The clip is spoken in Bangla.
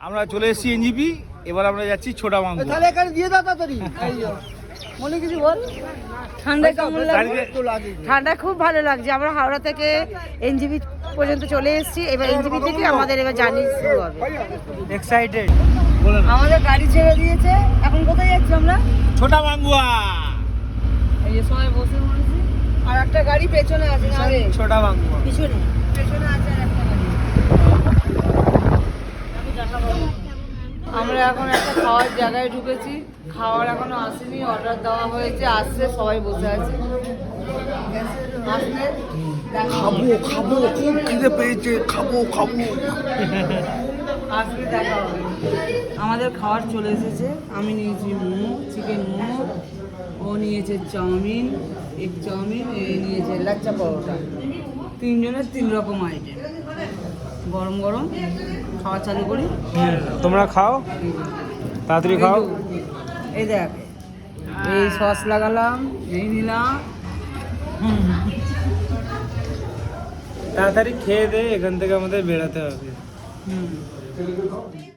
আমরা চলে এসেছি এনজিপি, এবার আমরা যাচ্ছি ছোটা মাঙ্গু। তাহলে এখানে দিয়ে দাও তাড়াতাড়ি। মনে কিছু বল। ঠান্ডা কেমন লাগছে? ঠান্ডা খুব ভালো লাগছে। আমরা হাওড়া থেকে এনজিপি পর্যন্ত চলে এসেছি, এবার এনজিপি থেকে আমাদের এবার জার্নি শুরু হবে। এক্সাইটেড। আমাদের গাড়ি ছেড়ে দিয়েছে, এখন কোথায় যাচ্ছি আমরা? ছোটা মাঙ্গুয়া। এই যে সবাই বসে পড়েছি, আর একটা গাড়ি পেছনে আছে না রে? ছোটা মাঙ্গুয়া পিছনে পেছনে আছে আর একটা গাড়ি। আমরা এখন একটা খাওয়ার জায়গায় ঢুকেছি, খাওয়ার এখনো আসেনি, অর্ডার দেওয়া হয়েছে, আসছে, সবাই বসে আছে। আসলে খাবো খাবো, খুব খিদে পেয়েছে, খাবো খাবো। আসলে দেখা হবে। আমাদের খাবার চলে এসেছে। আমি নিয়েছি মোমো, চিকেন মোমো, ও নিয়েছে চাউমিন, এগ চাউমিন, এ নিয়েছে লাচ্চা পরোটা। তিনজনের 3 রকম আইটেম। গরম গরম খাওয়া চালু করি। তোমরা খাও, তাড়াতাড়ি খাও। এই দেখ, এই সস লাগালাম, এই নিলাম। তাড়াতাড়ি খেয়ে দে, এখান থেকে আমাদের বেরোতে হবে। হুম।